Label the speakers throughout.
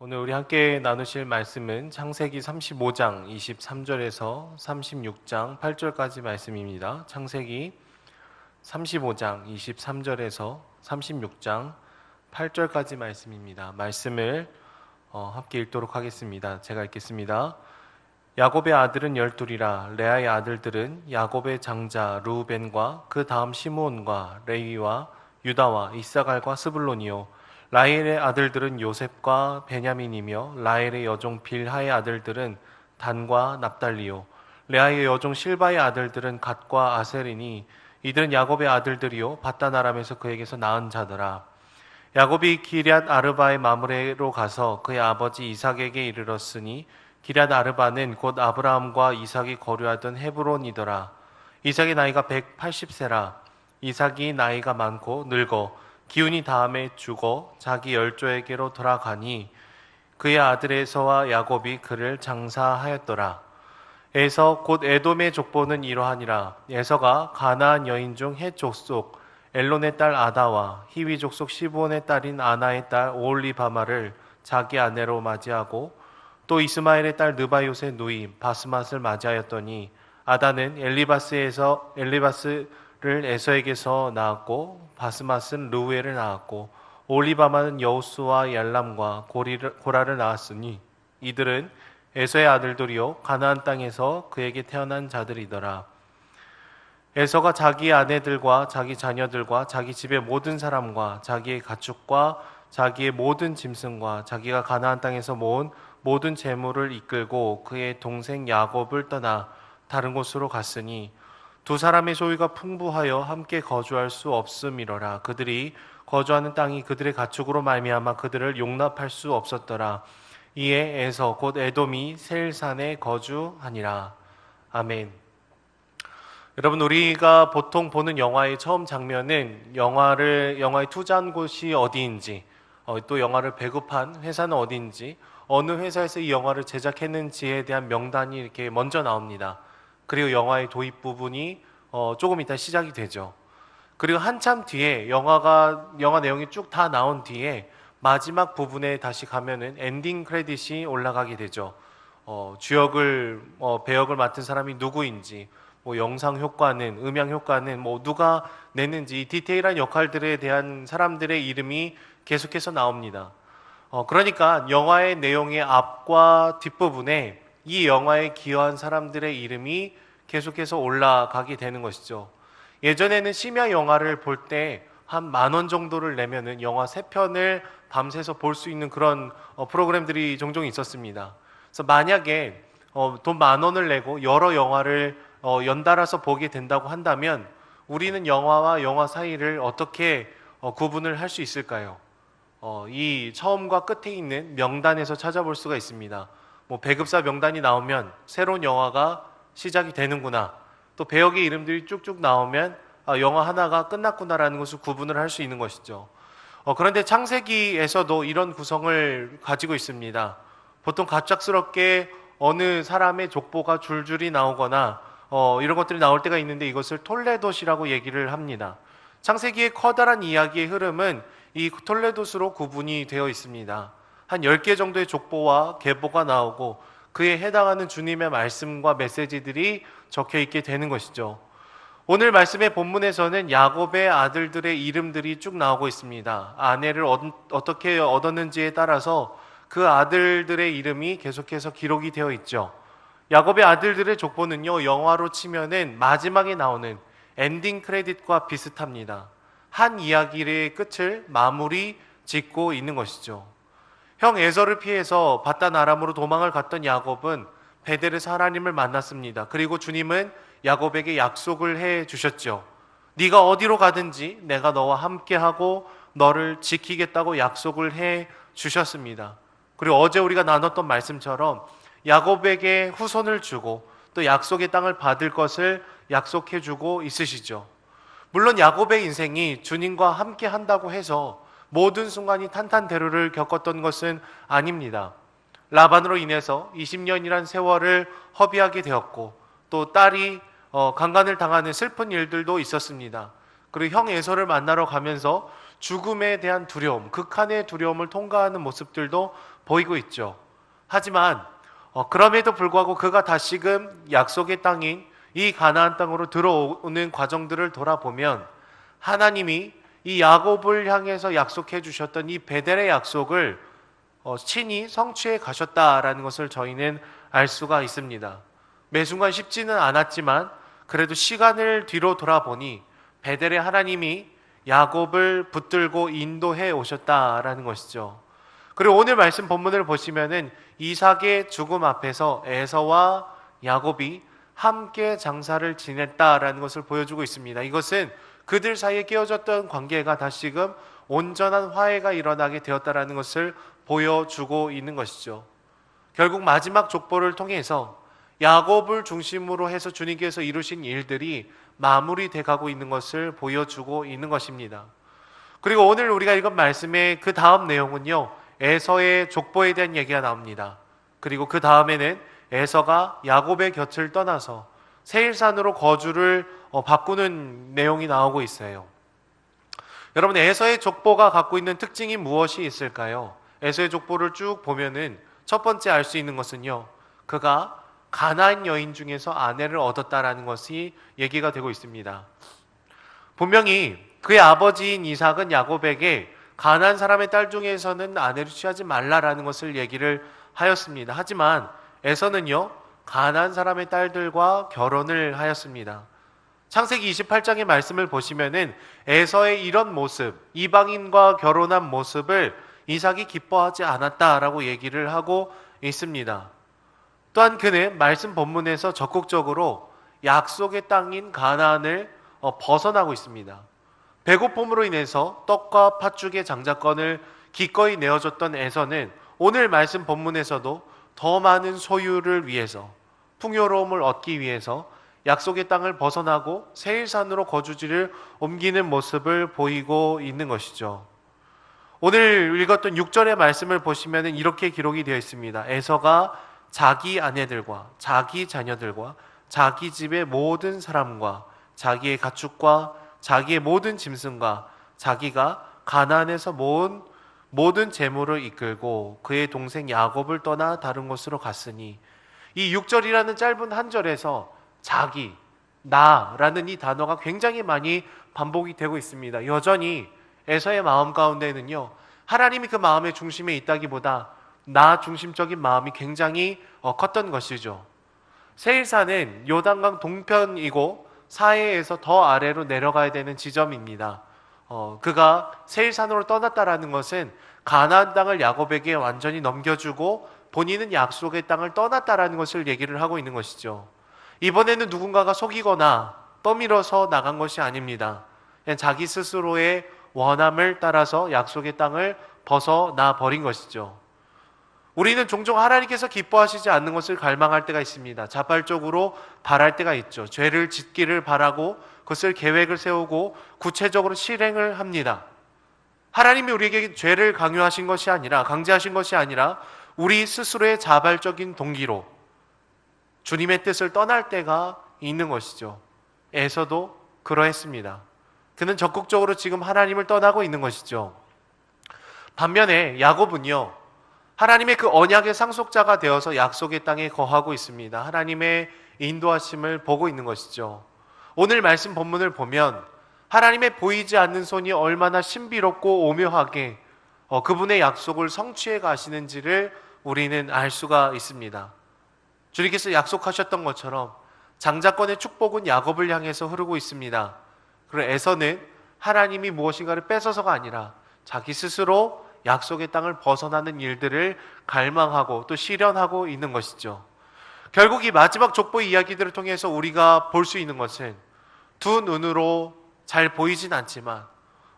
Speaker 1: 오늘 우리 함께 나누실 말씀은 창세기 35장 23절에서 36장 8절까지 말씀입니다. 창세기 35장 23절에서 36장 8절까지 말씀입니다. 말씀을 함께 읽도록 하겠습니다. 제가 읽겠습니다. 야곱의 아들은 12이라 레아의 아들들은 야곱의 장자 르우벤과 그 다음 시므온과 레위와 유다와 이사갈과 스불론이요 라헬의 아들들은 요셉과 베냐민이며 라헬의 여종 빌하의 아들들은 단과 납달리요 레아의 여종 실바의 아들들은 갓과 아셀이니 이들은 야곱의 아들들이요 밧단 아람에서 그에게서 낳은 자더라. 야곱이 기럇 아르바의 마므레로 가서 그의 아버지 이삭에게 이르렀으니 기럇 아르바는 곧 아브라함과 이삭이 거류하던 헤브론이더라. 이삭의 나이가 180세라. 이삭이 나이가 많고 늙어 기운이 다함에 죽어 자기 열조에게로 돌아가니 그의 아들 에서와 야곱이 그를 장사하였더라. 에서 곧 에돔의 족보는 이러하니라. 에서가 가나안 여인 중 헷 족속 엘론의 딸 아다와 히위 족속 시브온의 딸인 아나의 딸 오홀리바마를 자기 아내로 맞이하고 또 이스마엘의 딸 느바요의 누이 바스맛을 맞이하였더니 아다는 엘리바스를 에서에게서 낳았고 바스맛은 르우엘을 낳았고 올리바마는 여우스와 얄람과 고라를 낳았으니 이들은 에서의 아들들이요 가나안 땅에서 그에게 태어난 자들이더라. 에서가 자기 아내들과 자기 자녀들과 자기 집의 모든 사람과 자기의 가축과 자기의 모든 짐승과 자기가 가나안 땅에서 모은 모든 재물을 이끌고 그의 동생 야곱을 떠나 다른 곳으로 갔으니 두 사람의 소유가 풍부하여 함께 거주할 수 없음이로라. 그들이 거주하는 땅이 그들의 가축으로 말미암아 그들을 용납할 수 없었더라. 이에 에서 곧 에돔이 세일산에 거주하니라. 아멘. 여러분, 우리가 보통 보는 영화의 처음 장면은 영화에 투자한 곳이 어디인지, 또 영화를 배급한 회사는 어디인지, 어느 회사에서 이 영화를 제작했는지에 대한 명단이 이렇게 먼저 나옵니다. 그리고 영화의 도입 부분이 조금 이따 시작이 되죠. 그리고 한참 뒤에 영화 내용이 쭉 다 나온 뒤에 마지막 부분에 다시 가면은 엔딩 크레딧이 올라가게 되죠. 배역을 맡은 사람이 누구인지, 영상 효과는, 음향 효과는 누가 냈는지, 디테일한 역할들에 대한 사람들의 이름이 계속해서 나옵니다. 그러니까 영화의 내용의 앞과 뒷부분에 이 영화에 기여한 사람들의 이름이 계속해서 올라가게 되는 것이죠. 예전에는 심야 영화를 볼 때 한 10,000원 정도를 내면은 영화 3편을 밤새서 볼 수 있는 그런 프로그램들이 종종 있었습니다. 그래서 만약에 돈 10,000원을 내고 여러 영화를 연달아서 보게 된다고 한다면 우리는 영화와 영화 사이를 어떻게 구분을 할 수 있을까요? 이 처음과 끝에 있는 명단에서 찾아볼 수가 있습니다. 배급사 명단이 나오면 새로운 영화가 시작이 되는구나. 또 배역의 이름들이 쭉쭉 나오면 영화 하나가 끝났구나라는 것을 구분을 할 수 있는 것이죠. 그런데 창세기에서도 이런 구성을 가지고 있습니다. 보통 갑작스럽게 어느 사람의 족보가 줄줄이 나오거나 이런 것들이 나올 때가 있는데 이것을 톨레도시라고 얘기를 합니다. 창세기의 커다란 이야기의 흐름은 이 톨레도스로 구분이 되어 있습니다. 한 10개 정도의 족보와 계보가 나오고 그에 해당하는 주님의 말씀과 메시지들이 적혀 있게 되는 것이죠. 오늘 말씀의 본문에서는 야곱의 아들들의 이름들이 쭉 나오고 있습니다. 아내를 어떻게 얻었는지에 따라서 그 아들들의 이름이 계속해서 기록이 되어 있죠. 야곱의 아들들의 족보는요, 영화로 치면은 마지막에 나오는 엔딩 크레딧과 비슷합니다. 한 이야기의 끝을 마무리 짓고 있는 것이죠. 형 에서를 피해서 밧단 아람으로 도망을 갔던 야곱은 베델에서 하나님을 만났습니다. 그리고 주님은 야곱에게 약속을 해 주셨죠. 네가 어디로 가든지 내가 너와 함께하고 너를 지키겠다고 약속을 해 주셨습니다. 그리고 어제 우리가 나눴던 말씀처럼 야곱에게 후손을 주고 또 약속의 땅을 받을 것을 약속해 주고 있으시죠. 물론 야곱의 인생이 주님과 함께 한다고 해서 모든 순간이 탄탄대로를 겪었던 것은 아닙니다. 라반으로 인해서 20년이란 세월을 허비하게 되었고 또 딸이 강간을 당하는 슬픈 일들도 있었습니다. 그리고 형 에서를 만나러 가면서 죽음에 대한 두려움, 극한의 두려움을 통과하는 모습들도 보이고 있죠. 하지만 그럼에도 불구하고 그가 다시금 약속의 땅인 이 가나안 땅으로 들어오는 과정들을 돌아보면 하나님이 이 야곱을 향해서 약속해 주셨던 이 베델의 약속을 친히 성취해 가셨다라는 것을 저희는 알 수가 있습니다. 매 순간 쉽지는 않았지만 그래도 시간을 뒤로 돌아보니 베델의 하나님이 야곱을 붙들고 인도해 오셨다라는 것이죠. 그리고 오늘 말씀 본문을 보시면은 이삭의 죽음 앞에서 에서와 야곱이 함께 장사를 지냈다라는 것을 보여주고 있습니다. 이것은 그들 사이에 깨어졌던 관계가 다시금 온전한 화해가 일어나게 되었다라는 것을 보여주고 있는 것이죠. 결국 마지막 족보를 통해서 야곱을 중심으로 해서 주님께서 이루신 일들이 마무리돼 가고 있는 것을 보여주고 있는 것입니다. 그리고 오늘 우리가 읽은 말씀의 그 다음 내용은요, 에서의 족보에 대한 얘기가 나옵니다. 그리고 그 다음에는 에서가 야곱의 곁을 떠나서 세일산으로 거주를 바꾸는 내용이 나오고 있어요. 여러분, 에서의 족보가 갖고 있는 특징이 무엇이 있을까요? 에서의 족보를 쭉 보면은 첫 번째 알 수 있는 것은요, 그가 가나안 여인 중에서 아내를 얻었다라는 것이 얘기가 되고 있습니다. 분명히 그의 아버지인 이삭은 야곱에게 가나안 사람의 딸 중에서는 아내를 취하지 말라라는 것을 얘기를 하였습니다. 하지만 에서는요, 가나안 사람의 딸들과 결혼을 하였습니다. 창세기 28장의 말씀을 보시면은 에서의 이런 모습, 이방인과 결혼한 모습을 이삭이 기뻐하지 않았다라고 얘기를 하고 있습니다. 또한 그는 말씀 본문에서 적극적으로 약속의 땅인 가나안을 벗어나고 있습니다. 배고픔으로 인해서 떡과 팥죽의 장자권을 기꺼이 내어줬던 에서는 오늘 말씀 본문에서도 더 많은 소유를 위해서, 풍요로움을 얻기 위해서 약속의 땅을 벗어나고 세일산으로 거주지를 옮기는 모습을 보이고 있는 것이죠. 오늘 읽었던 6절의 말씀을 보시면 이렇게 기록이 되어 있습니다. 에서가 자기 아내들과 자기 자녀들과 자기 집의 모든 사람과 자기의 가축과 자기의 모든 짐승과 자기가 가나안에서 모은 모든 재물을 이끌고 그의 동생 야곱을 떠나 다른 곳으로 갔으니, 이 6절이라는 짧은 한 절에서 자기, 나라는 이 단어가 굉장히 많이 반복이 되고 있습니다. 여전히 에서의 마음 가운데는요, 하나님이 그 마음의 중심에 있다기보다 나 중심적인 마음이 굉장히 컸던 것이죠. 세일산은 요단강 동편이고 사해에서 더 아래로 내려가야 되는 지점입니다. 그가 세일산으로 떠났다라는 것은 가나안 땅을 야곱에게 완전히 넘겨주고 본인은 약속의 땅을 떠났다라는 것을 얘기를 하고 있는 것이죠. 이번에는 누군가가 속이거나 떠밀어서 나간 것이 아닙니다. 그냥 자기 스스로의 원함을 따라서 약속의 땅을 벗어나 버린 것이죠. 우리는 종종 하나님께서 기뻐하시지 않는 것을 갈망할 때가 있습니다. 자발적으로 바랄 때가 있죠. 죄를 짓기를 바라고 그것을 계획을 세우고 구체적으로 실행을 합니다. 하나님이 우리에게 죄를 강요하신 것이 아니라, 강제하신 것이 아니라 우리 스스로의 자발적인 동기로 주님의 뜻을 떠날 때가 있는 것이죠. 에서도 그러했습니다. 그는 적극적으로 지금 하나님을 떠나고 있는 것이죠. 반면에 야곱은요, 하나님의 그 언약의 상속자가 되어서 약속의 땅에 거하고 있습니다. 하나님의 인도하심을 보고 있는 것이죠. 오늘 말씀 본문을 보면 하나님의 보이지 않는 손이 얼마나 신비롭고 오묘하게 그분의 약속을 성취해 가시는지를 우리는 알 수가 있습니다. 주님께서 약속하셨던 것처럼 장자권의 축복은 야곱을 향해서 흐르고 있습니다. 그리고 에서는 하나님이 무엇인가를 뺏어서가 아니라 자기 스스로 약속의 땅을 벗어나는 일들을 갈망하고 또 실현하고 있는 것이죠. 결국 이 마지막 족보 이야기들을 통해서 우리가 볼 수 있는 것은 두 눈으로 잘 보이진 않지만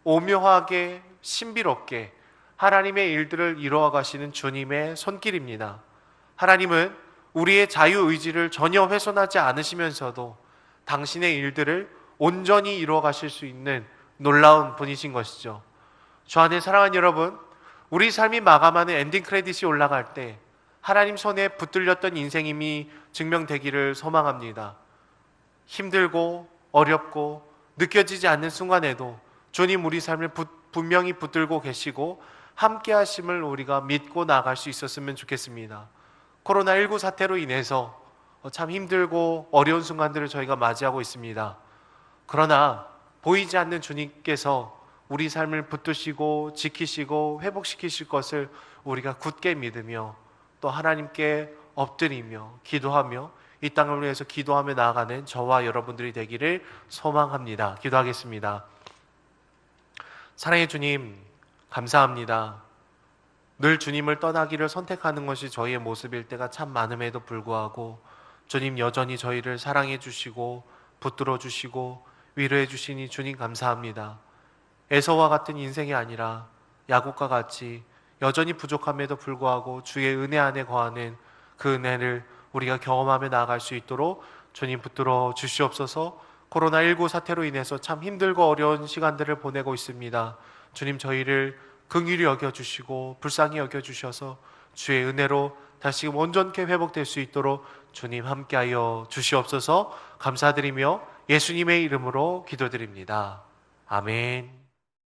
Speaker 1: 오묘하게 신비롭게 하나님의 일들을 이루어 가시는 주님의 손길입니다. 하나님은 우리의 자유의지를 전혀 훼손하지 않으시면서도 당신의 일들을 온전히 이루어 가실 수 있는 놀라운 분이신 것이죠. 주 안에 사랑하는 여러분, 우리 삶이 마감하는 엔딩 크레딧이 올라갈 때 하나님 손에 붙들렸던 인생임이 증명되기를 소망합니다. 힘들고 어렵고 느껴지지 않는 순간에도 주님 우리 삶을 분명히 붙들고 계시고 함께 하심을 우리가 믿고 나아갈 수 있었으면 좋겠습니다. 코로나19 사태로 인해서 참 힘들고 어려운 순간들을 저희가 맞이하고 있습니다. 그러나 보이지 않는 주님께서 우리 삶을 붙드시고 지키시고 회복시키실 것을 우리가 굳게 믿으며 또 하나님께 엎드리며 기도하며 이 땅을 위해서 기도하며 나아가는 저와 여러분들이 되기를 소망합니다. 기도하겠습니다. 사랑의 주님, 감사합니다. 늘 주님을 떠나기를 선택하는 것이 저희의 모습일 때가 참 많음에도 불구하고 주님 여전히 저희를 사랑해 주시고 붙들어 주시고 위로해 주시니 주님 감사합니다. 에서와 같은 인생이 아니라 야곱과 같이 여전히 부족함에도 불구하고 주의 은혜 안에 거하는 그 은혜를 우리가 경험하며 나아갈 수 있도록 주님 붙들어 주시옵소서. 코로나19 사태로 인해서 참 힘들고 어려운 시간들을 보내고 있습니다. 주님 저희를 긍휼히 여겨주시고 불쌍히 여겨주셔서 주의 은혜로 다시금 온전케 회복될 수 있도록 주님 함께하여 주시옵소서. 감사드리며 예수님의 이름으로 기도드립니다. 아멘.